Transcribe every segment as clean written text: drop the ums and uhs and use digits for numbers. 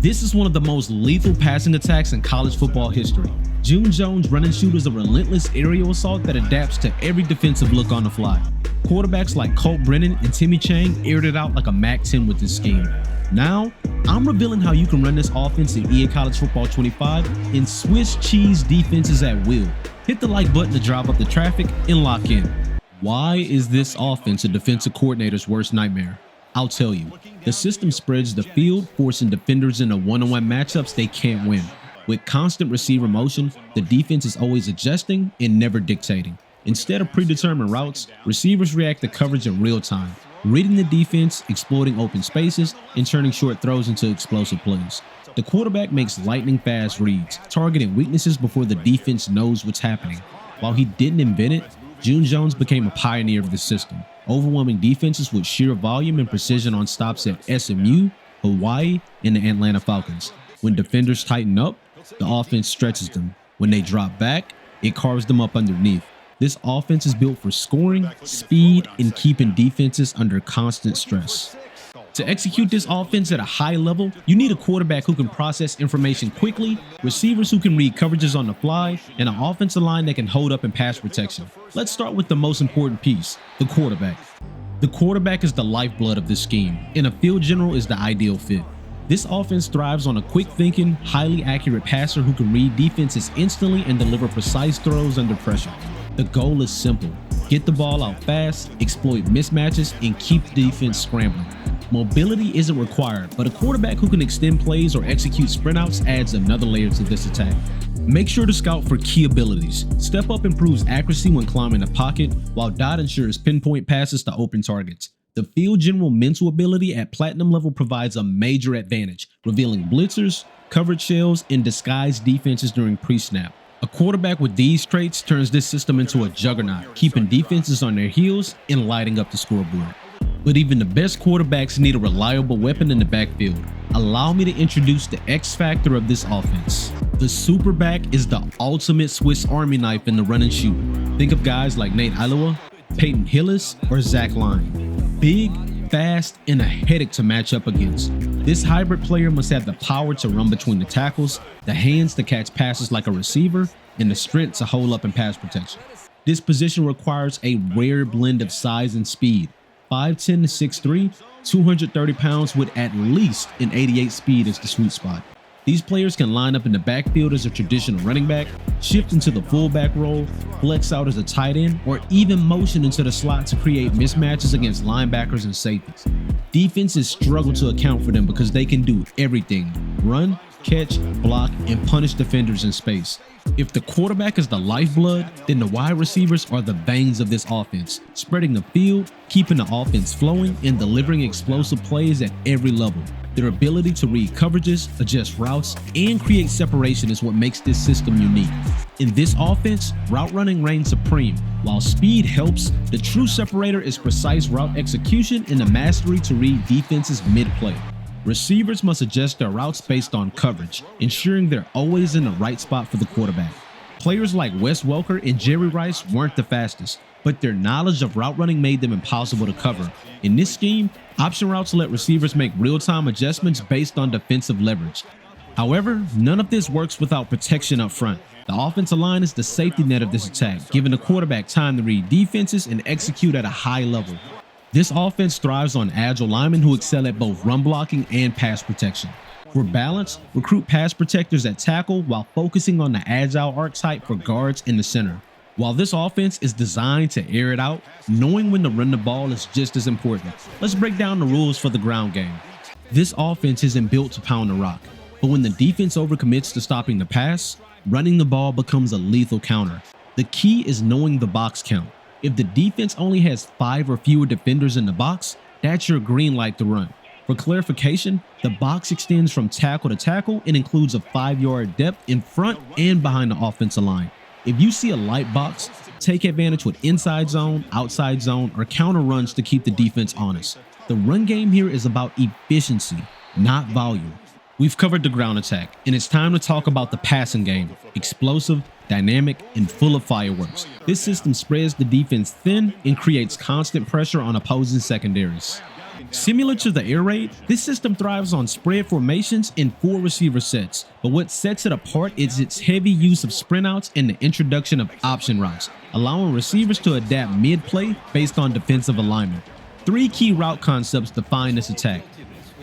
This is one of the most lethal passing attacks in college football history. June Jones run and shoot is a relentless aerial assault that adapts to every defensive look on the fly. Quarterbacks like Colt Brennan and Timmy Chang aired it out like a MAC-10 with this scheme. Now, I'm revealing how you can run this offense in EA College Football 25 in Swiss cheese defenses at will. Hit the like button to drive up the traffic and lock in. Why is this offense a defensive coordinator's worst nightmare? I'll tell you. The system spreads the field, forcing defenders into one-on-one matchups they can't win. With constant receiver motion, the defense is always adjusting and never dictating. Instead of predetermined routes, receivers react to coverage in real time, reading the defense, exploiting open spaces, and turning short throws into explosive plays. The quarterback makes lightning-fast reads, targeting weaknesses before the defense knows what's happening. While he didn't invent it, June Jones became a pioneer of the system, overwhelming defenses with sheer volume and precision on stops at SMU, Hawaii, and the Atlanta Falcons. When defenders tighten up, the offense stretches them. When they drop back, it carves them up underneath. This offense is built for scoring, speed, and keeping defenses under constant stress. To execute this offense at a high level, you need a quarterback who can process information quickly, receivers who can read coverages on the fly, and an offensive line that can hold up in pass protection. Let's start with the most important piece, the quarterback. The quarterback is the lifeblood of this scheme, and a field general is the ideal fit. This offense thrives on a quick-thinking, highly accurate passer who can read defenses instantly and deliver precise throws under pressure. The goal is simple: get the ball out fast, exploit mismatches, and keep the defense scrambling. Mobility isn't required, but a quarterback who can extend plays or execute sprint outs adds another layer to this attack. Make sure to scout for key abilities. Step Up improves accuracy when climbing the pocket, while Dot ensures pinpoint passes to open targets. The field general mental ability at platinum level provides a major advantage, revealing blitzers, coverage shells, and disguised defenses during pre-snap. A quarterback with these traits turns this system into a juggernaut, keeping defenses on their heels and lighting up the scoreboard. But even the best quarterbacks need a reliable weapon in the backfield. Allow me to introduce the X factor of this offense. The superback is the ultimate Swiss Army knife in the run and shoot. Think of guys like Nate Iowa, Peyton Hillis, or Zach Line. Big, fast, and a headache to match up against. This hybrid player must have the power to run between the tackles, the hands to catch passes like a receiver, and the strength to hold up in pass protection. This position requires a rare blend of size and speed. 5'10 to 6'3", 230 pounds with at least an 88 speed is the sweet spot. These players can line up in the backfield as a traditional running back, shift into the fullback role, flex out as a tight end, or even motion into the slot to create mismatches against linebackers and safeties. Defenses struggle to account for them because they can do everything: run, catch, block, and punish defenders in space. If the quarterback is the lifeblood, then the wide receivers are the veins of this offense, spreading the field, keeping the offense flowing, and delivering explosive plays at every level. Their ability to read coverages, adjust routes, and create separation is what makes this system unique. In this offense, route running reigns supreme. While speed helps, the true separator is precise route execution and the mastery to read defenses mid-play. Receivers must adjust their routes based on coverage, ensuring they're always in the right spot for the quarterback. Players like Wes Welker and Jerry Rice weren't the fastest, but their knowledge of route running made them impossible to cover. In this scheme, option routes let receivers make real-time adjustments based on defensive leverage. However, none of this works without protection up front. The offensive line is the safety net of this attack, giving the quarterback time to read defenses and execute at a high level. This offense thrives on agile linemen who excel at both run blocking and pass protection. For balance, recruit pass protectors at tackle while focusing on the agile archetype for guards in the center. While this offense is designed to air it out, knowing when to run the ball is just as important. Let's break down the rules for the ground game. This offense isn't built to pound the rock, but when the defense overcommits to stopping the pass, running the ball becomes a lethal counter. The key is knowing the box count. If the defense only has 5 or fewer defenders in the box, that's your green light to run. For clarification, the box extends from tackle to tackle and includes a 5-yard depth in front and behind the offensive line. If you see a light box, take advantage with inside zone, outside zone, or counter runs to keep the defense honest. The run game here is about efficiency, not volume. We've covered the ground attack, and it's time to talk about the passing game. Explosive, dynamic, and full of fireworks. This system spreads the defense thin and creates constant pressure on opposing secondaries. Similar to the air raid, this system thrives on spread formations in 4 receiver sets, but what sets it apart is its heavy use of sprint outs and the introduction of option routes, allowing receivers to adapt mid-play based on defensive alignment. 3 key route concepts define this attack.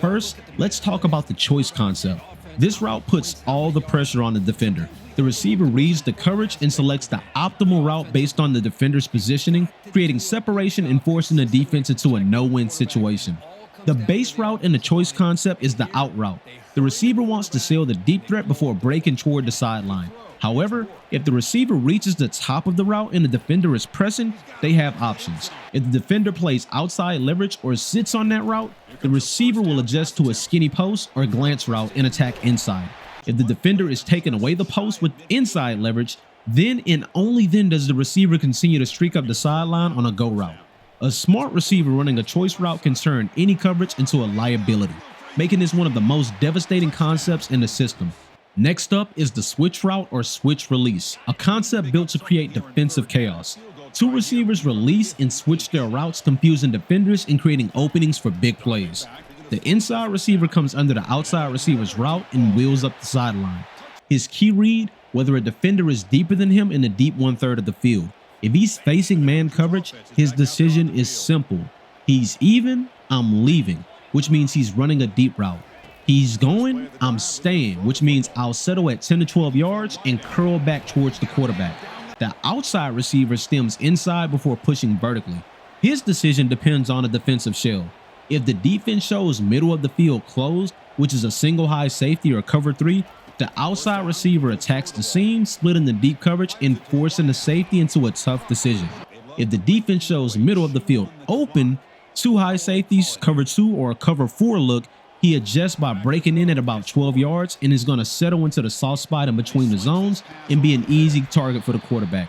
First, let's talk about the choice concept. This route puts all the pressure on the defender. The receiver reads the coverage and selects the optimal route based on the defender's positioning, creating separation and forcing the defense into a no-win situation. The base route in the choice concept is the out route. The receiver wants to sail the deep threat before breaking toward the sideline. However, if the receiver reaches the top of the route and the defender is pressing, they have options. If the defender plays outside leverage or sits on that route, the receiver will adjust to a skinny post or glance route and attack inside. If the defender is taking away the post with inside leverage, then and only then does the receiver continue to streak up the sideline on a go route. A smart receiver running a choice route can turn any coverage into a liability, making this one of the most devastating concepts in the system. Next up is the switch route or switch release, a concept built to create defensive chaos. 2 receivers release and switch their routes, confusing defenders and creating openings for big plays. The inside receiver comes under the outside receiver's route and wheels up the sideline. His key read, whether a defender is deeper than him in the deep 1/3 of the field. If he's facing man coverage, his decision is simple. He's even, I'm leaving, which means he's running a deep route. He's going, I'm staying, which means I'll settle at 10 to 12 yards and curl back towards the quarterback. The outside receiver stems inside before pushing vertically. His decision depends on a defensive shell. If the defense shows middle of the field closed, which is a single high safety or cover 3, the outside receiver attacks the seam, splitting the deep coverage and forcing the safety into a tough decision. If the defense shows middle of the field open, 2 high safeties, cover 2 or a cover 4 look, he adjusts by breaking in at about 12 yards and is going to settle into the soft spot in between the zones and be an easy target for the quarterback.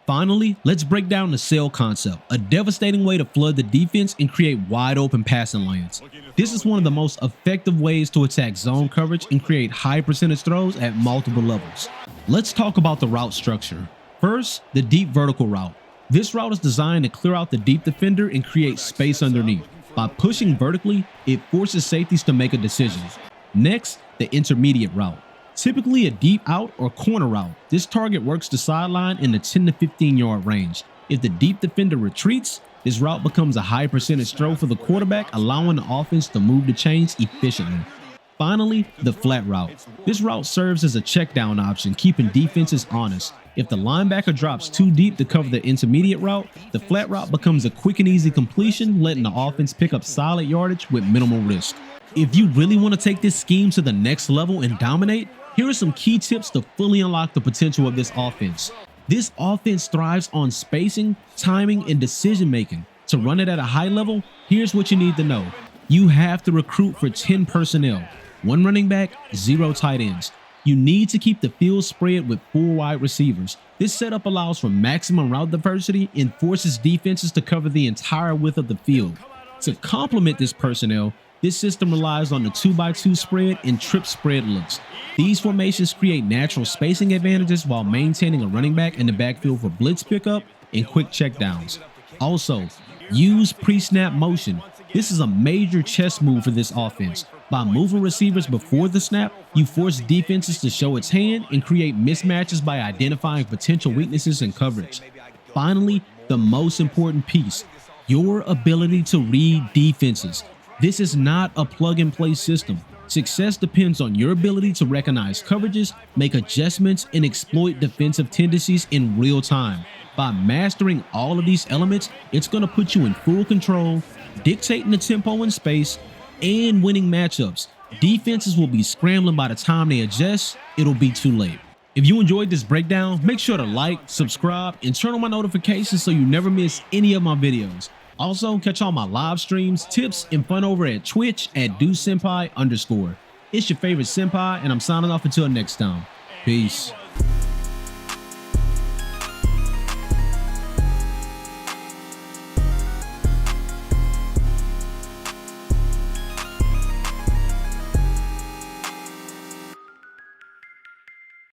Finally, let's break down the sail concept, a devastating way to flood the defense and create wide open passing lanes. This is one of the most effective ways to attack zone coverage and create high percentage throws at multiple levels. Let's talk about the route structure. First, the deep vertical route. This route is designed to clear out the deep defender and create space underneath. By pushing vertically, it forces safeties to make a decision. Next, the intermediate route. Typically a deep out or corner route, this target works the sideline in the 10 to 15 yard range. If the deep defender retreats, this route becomes a high percentage throw for the quarterback, allowing the offense to move the chains efficiently. Finally, the flat route. This route serves as a check down option, keeping defenses honest. If the linebacker drops too deep to cover the intermediate route, the flat route becomes a quick and easy completion, letting the offense pick up solid yardage with minimal risk. If you really want to take this scheme to the next level and dominate, here are some key tips to fully unlock the potential of this offense. This offense thrives on spacing, timing, and decision making. To run it at a high level, here's what you need to know. You have to recruit for 10 personnel, 1 running back, 0 tight ends. You need to keep the field spread with 4 wide receivers. This setup allows for maximum route diversity and forces defenses to cover the entire width of the field. To complement this personnel, this system relies on the 2x2 spread and trip spread looks. These formations create natural spacing advantages while maintaining a running back in the backfield for blitz pickup and quick checkdowns. Also, use pre-snap motion. This is a major chess move for this offense. By moving receivers before the snap, you force defenses to show its hand and create mismatches by identifying potential weaknesses in coverage. Finally, the most important piece, your ability to read defenses. This is not a plug-and-play system. Success depends on your ability to recognize coverages, make adjustments, and exploit defensive tendencies in real time. By mastering all of these elements, it's going to put you in full control, dictating the tempo and space, and winning matchups. Defenses will be scrambling by the time they adjust. It'll be too late. If you enjoyed this breakdown, make sure to like, subscribe, and turn on my notifications so you never miss any of my videos. Also, catch all my live streams, tips, and fun over at Twitch at DuceSenpai_. It's your favorite senpai, and I'm signing off until next time. Peace.